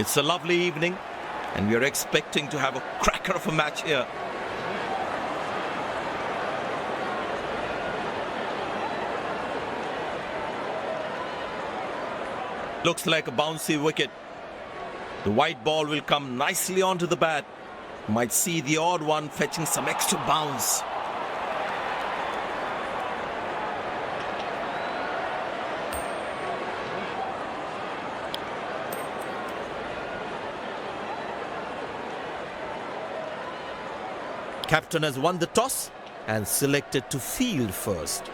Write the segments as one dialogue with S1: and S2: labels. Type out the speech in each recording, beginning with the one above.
S1: It's a lovely evening and we are expecting to have a cracker of a match here. Looks like a bouncy wicket. The white ball will come nicely onto the bat. Might see the odd one fetching some extra bounce. Captain has won the toss and selected to field first.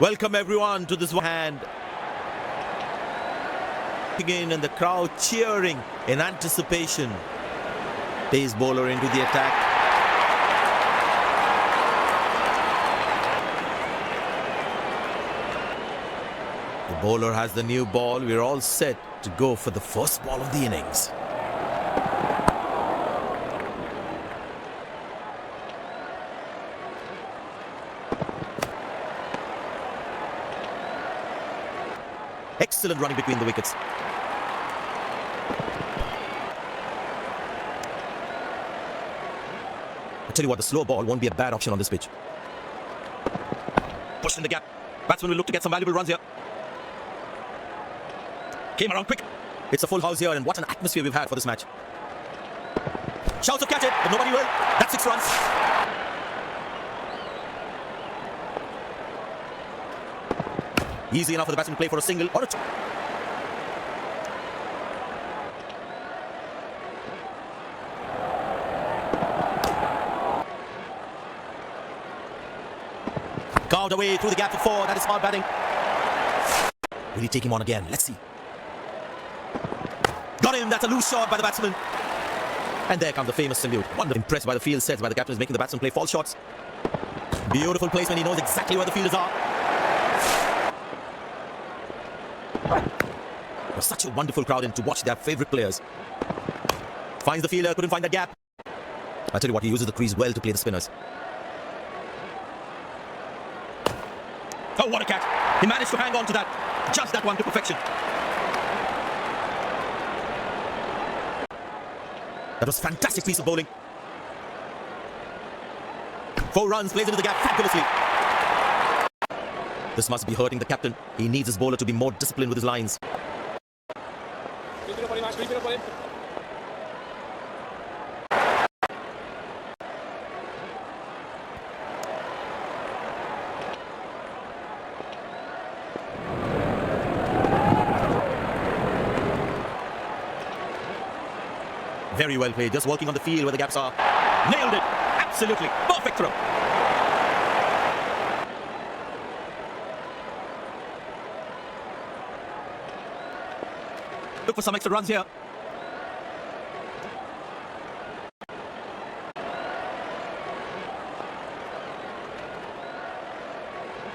S1: Welcome everyone to this hand. Again, and the crowd cheering in anticipation. Pace bowler into the attack. The bowler has the new ball. We're all set to go for the first ball of the innings. Excellent running between the wickets. I tell you what, the slow ball won't be a bad option on this pitch. Pushed in the gap. Batsman will look to get some valuable runs here. Came around quick. It's a full house here, and what an atmosphere we've had for this match. Shouts of catch it, but nobody will. That's 6 runs. Easy enough for the batsman to play for a single or a two. Carved away through the gap for 4. That is smart batting. Will he take him on again? Let's see. Got him. That's a loose shot by the batsman. And there comes the famous salute. Wonderful. Impressed by the field sets by the captain is making the batsman play false shots. Beautiful placement. He knows exactly where the fielders are. It was such a wonderful crowd in to watch their favourite players. Finds the fielder, couldn't find that gap. I tell you what, he uses the crease well to play the spinners. Oh, what a catch. He managed to hang on to that. Just that one to perfection. That was a fantastic piece of bowling. 4 runs, plays into the gap fabulously. This must be hurting the captain. He needs his bowler to be more disciplined with his lines. Very well played, just working on the field where the gaps are. Nailed it! Absolutely perfect throw. Look for some extra runs here.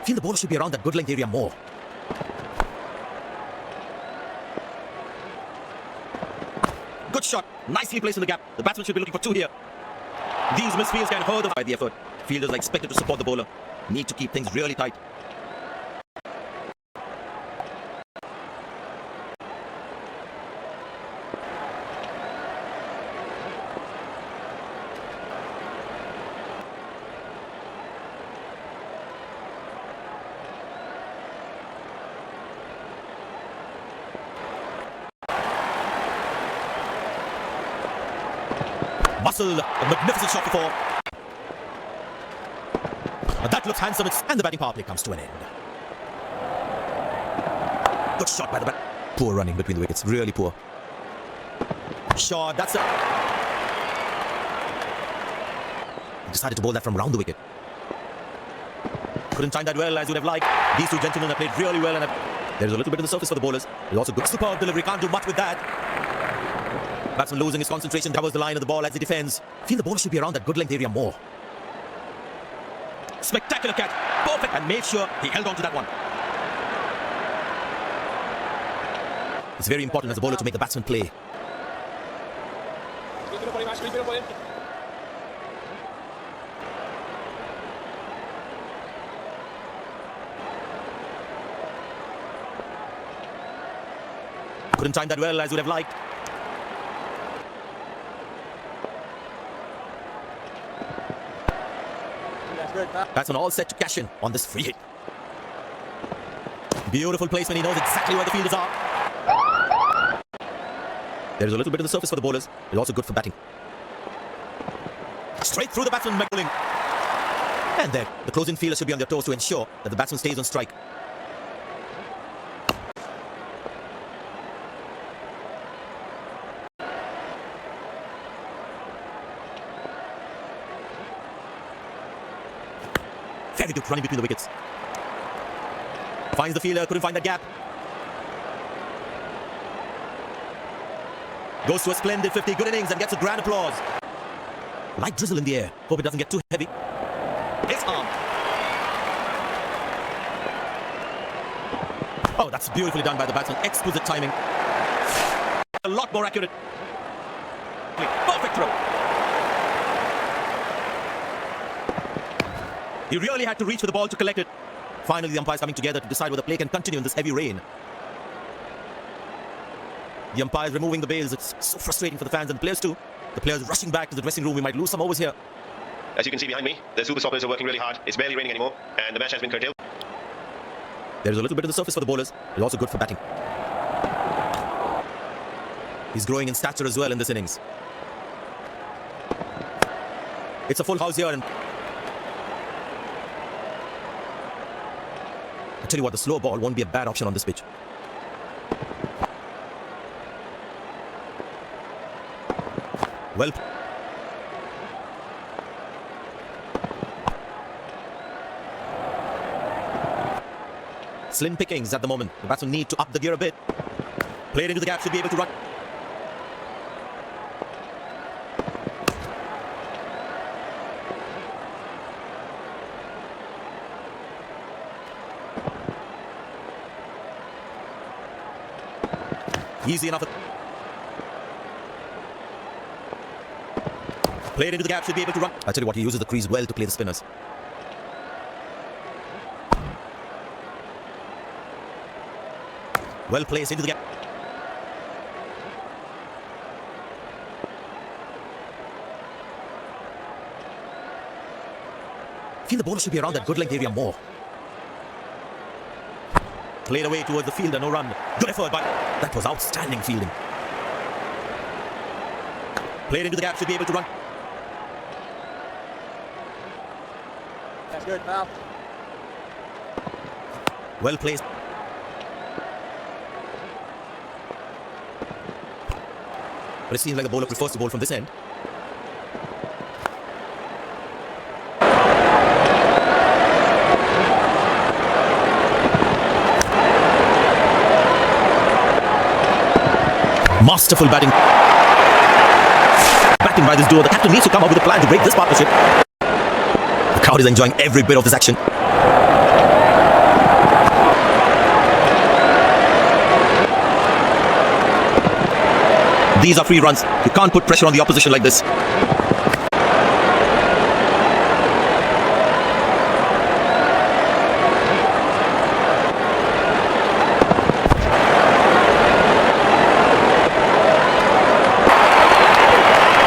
S1: Feel the ball should be around that good length area more. Good shot. Nicely placed in the gap. The batsman should be looking for 2 here. These misfields can hurt by the effort. Fielders are expected to support the bowler. Need to keep things really tight. Muscle, a magnificent shot before. That looks handsome, and the batting power play comes to an end. Good shot by the bat. Poor running between the wickets, really poor. Shot, that's it. Decided to bowl that from round the wicket. Couldn't time that well as you'd have liked. These 2 gentlemen have played really well, and there's a little bit on the surface for the bowlers. There's also good superb delivery, can't do much with that. Batsman losing his concentration, covers the line of the ball as he defends. Feel the ball should be around that good length area more. Spectacular catch, perfect, and made sure he held on to that one. It's very important as a bowler to make the batsman play. Couldn't time that well as would have liked. Batsman all set to cash in on this free hit. Beautiful placement. He knows exactly where the fielders are. There is a little bit of the surface for the bowlers. It's also good for batting. Straight through the batsman, bowling. And there, the closing fielder should be on their toes to ensure that the batsman stays on strike. Very good running between the wickets. Finds the fielder, couldn't find that gap. Goes to a splendid 50, good innings, and gets a grand applause. Light drizzle in the air. Hope it doesn't get too heavy. His arm. Oh, that's beautifully done by the batsman. Exquisite timing. A lot more accurate. Perfect throw. He really had to reach for the ball to collect it. Finally, the umpires coming together to decide whether play can continue in this heavy rain. The umpires removing the bails. It's so frustrating for the fans and the players too. The players rushing back to the dressing room. We might lose some overs here.
S2: As you can see behind me, the super stoppers are working really hard. It's barely raining anymore, and the match has been curtailed.
S1: There is a little bit of the surface for the bowlers. It's also good for batting. He's growing in stature as well in this innings. It's a full house here, and I tell you what, the slow ball won't be a bad option on this pitch. Well, slim pickings at the moment. The batsmen need to up the gear a bit. Played into the gap, should be able to run. Easy enough. Played into the gap, should be able to run. I tell you what, he uses the crease well to play the spinners. Well placed into the gap. I feel the bowler should be around that good length area more. Played away towards the fielder, no run. Good effort, but that was outstanding fielding. Played into the gap, should be able to run.
S3: That's good, pal.
S1: Well placed. But it seems like the bowler prefers to bowl from this end. Masterful batting. Batting by this duo. The captain needs to come up with a plan to break this partnership. The crowd is enjoying every bit of this action. These are free runs. You can't put pressure on the opposition like this.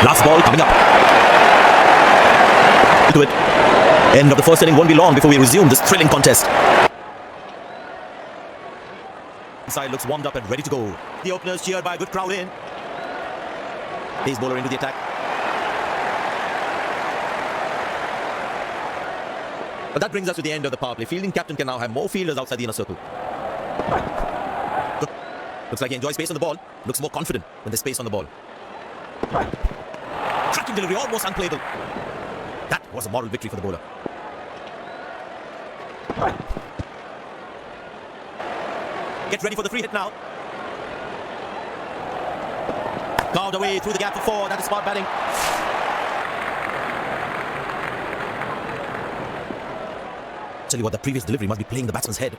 S1: Last ball coming up. To it. End of the first inning won't be long before we resume this thrilling contest. Inside looks warmed up and ready to go. The openers cheered by a good crowd in. Pace bowler into the attack. But that brings us to the end of the power play. Fielding captain can now have more fielders outside the inner circle. Good. Looks like he enjoys space on the ball. Looks more confident when there's space on the ball. Cracking delivery, almost unplayable. That was a moral victory for the bowler. Get ready for the free hit now. Carved away through the gap for four. That is smart batting. Tell you what, the previous delivery must be playing the batsman's head.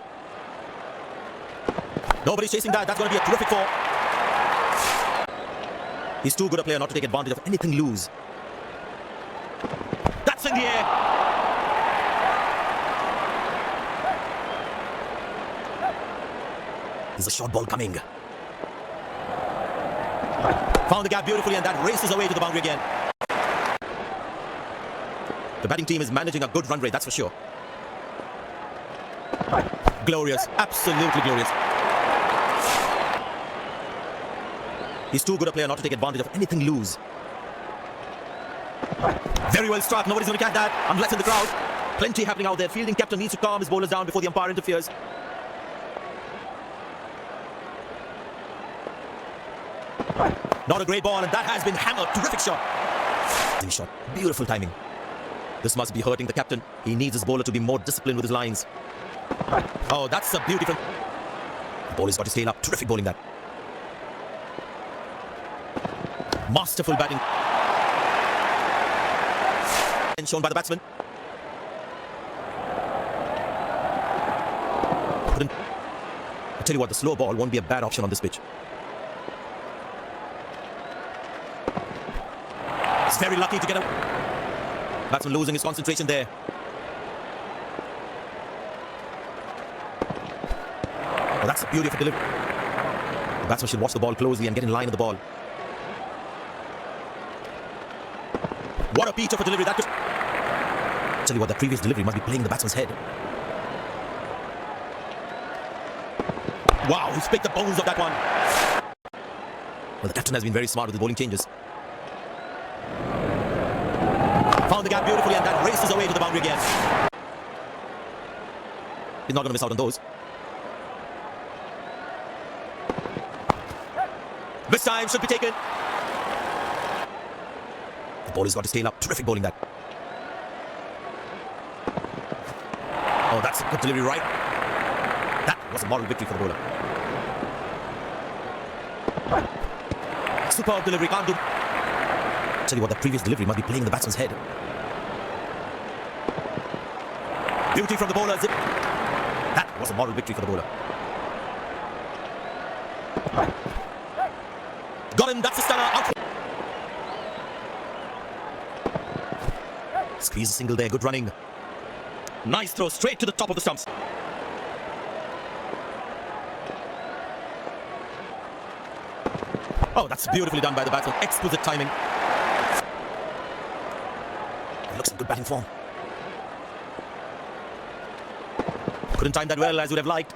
S1: Nobody's chasing that. That's going to be a terrific four. He's too good a player not to take advantage of anything loose. That's in the air. There's a short ball coming. Found the gap beautifully, and that races away to the boundary again. The batting team is managing a good run rate, that's for sure. Glorious, absolutely glorious. He's too good a player not to take advantage of anything loose. Very well struck, nobody's going to catch that unless in the crowd. Plenty happening out there. Fielding captain needs to calm his bowlers down before the umpire interferes. Not a great ball, and that has been hammered. Terrific shot. Shot. Beautiful timing. This must be hurting the captain. He needs his bowler to be more disciplined with his lines. Oh, that's a beautiful. The bowler's got his tail up. Terrific bowling that. Masterful batting. And shown by the batsman. I tell you what, the slow ball won't be a bad option on this pitch. He's very lucky to get a batsman losing his concentration there. Oh, that's a beautiful delivery. The batsman should watch the ball closely and get in line of the ball. What a peach of a delivery that could. I tell you what, the previous delivery must be playing the batsman's head. Wow, he's picked the bones of that one. Well, the captain has been very smart with his bowling changes. Found the gap beautifully, and that races away to the boundary again. He's not going to miss out on those. This time should be taken. The bowler's got his tail up. Terrific bowling that. Oh, that's a good delivery right. That was a moral victory for the bowler. Superb delivery, can't do. Tell you what, the previous delivery must be playing the batsman's head. Beauty from the bowler. Zip. That was a moral victory for the bowler. Got him, that's a stunner. Out. Squeeze a single there, good running. Nice throw straight to the top of the stumps. Oh, that's beautifully done by the batsman. Exquisite timing. He looks in good batting form. Couldn't time that well as you'd have liked.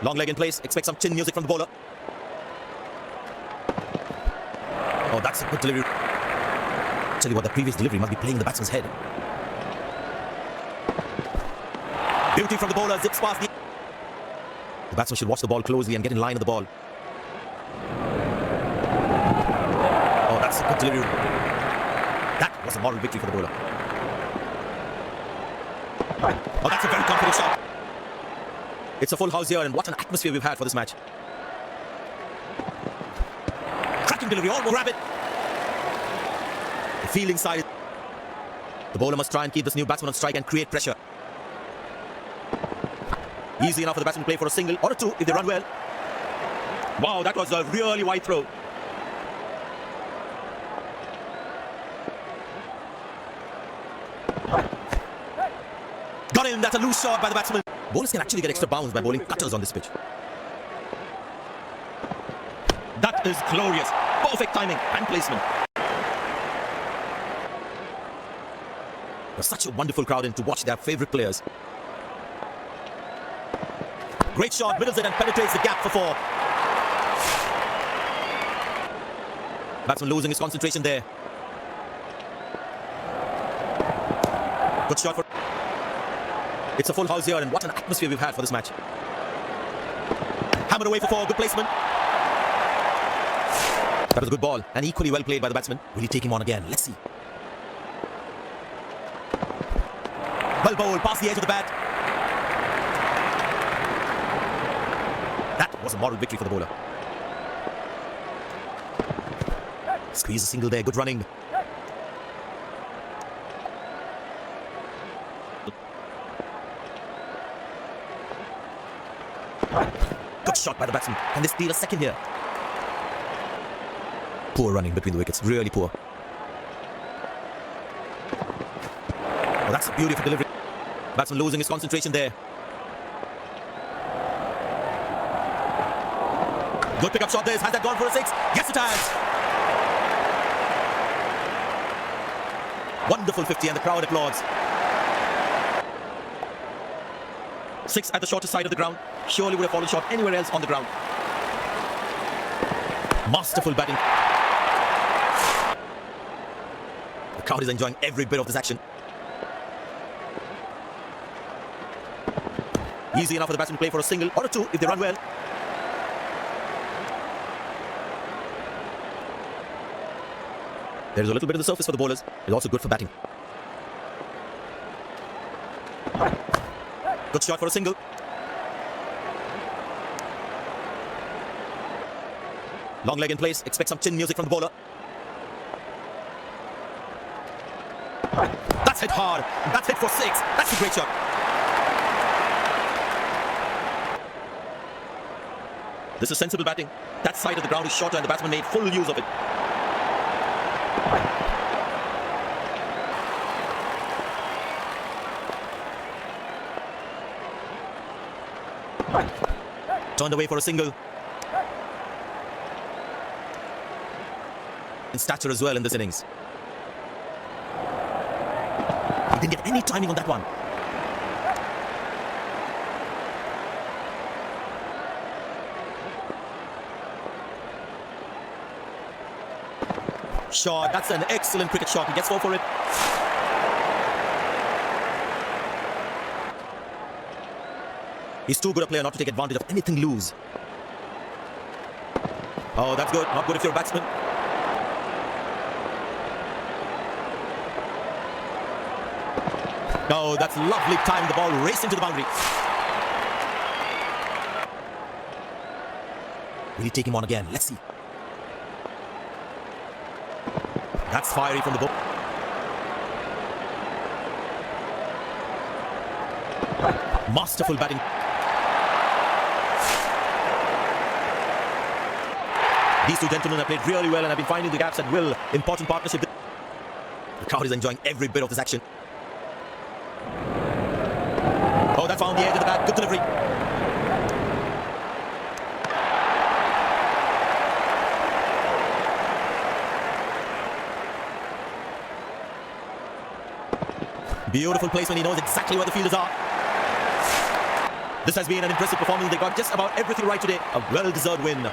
S1: Long leg in place. Expect some chin music from the bowler. Oh, that's a good delivery. Tell you what, the previous delivery must be playing the batsman's head. Beauty from the bowler. Zips past the. The batsman should watch the ball closely and get in line of the ball. Oh, that's a good delivery. That was a moral victory for the bowler. Oh, that's a very confident shot. It's a full house here, and what an atmosphere we've had for this match. Cracking delivery, almost grab it. The fielding side. The bowler must try and keep this new batsman on strike and create pressure. Easy enough for the batsman to play for a single or a two if they run well. Wow, that was a really wide throw. Got him, that's a loose shot by the batsman. Bowlers can actually get extra bounds by bowling cutters on this pitch. That is glorious. Perfect timing and placement. There's such a wonderful crowd in to watch their favorite players. Great shot, middles it and penetrates the gap for four. Batsman losing his concentration there. Good shot for. It's a full house here, and what an atmosphere we've had for this match. Hammered away for four, good placement. That was a good ball, and equally well played by the batsman. Will he take him on again? Let's see. Well bowled, past the edge of the bat. That was a moral victory for the bowler. Squeeze a single there, good running. Good shot by the batsman. Can they steal a second here? Poor running between the wickets, really poor. Oh, that's a beautiful delivery. Batsman losing his concentration there. Good pickup shot this. Has that gone for a 6? Yes, it has. Wonderful 50 and the crowd applauds. 6 at the shorter side of the ground. Surely would have fallen short anywhere else on the ground. Masterful batting. The crowd is enjoying every bit of this action. Easy enough for the batsman to play for a single or a 2 if they run well. There is a little bit of the surface for the bowlers. It's also good for batting. Good shot for a single. Long leg in place. Expect some chin music from the bowler. That's hit hard. That's hit for 6. That's a great shot. This is sensible batting. That side of the ground is shorter and the batsman made full use of it. Turned away for a single. In stature as well in this innings. He didn't get any timing on that one. Shot. That's an excellent cricket shot. He gets 4 for it. He's too good a player not to take advantage of anything loose. Oh, that's good. Not good if you're a batsman. Oh, that's lovely time. The ball racing to the boundary. Will he take him on again? Let's see. That's fiery from the ball. Masterful batting. These two gentlemen have played really well and have been finding the gaps at will. Important partnership. The crowd is enjoying every bit of this action. Oh, that found the edge of the bat. Good delivery. Beautiful placement. He knows exactly where the fielders are. This has been an impressive performance. They got just about everything right today. A well-deserved win.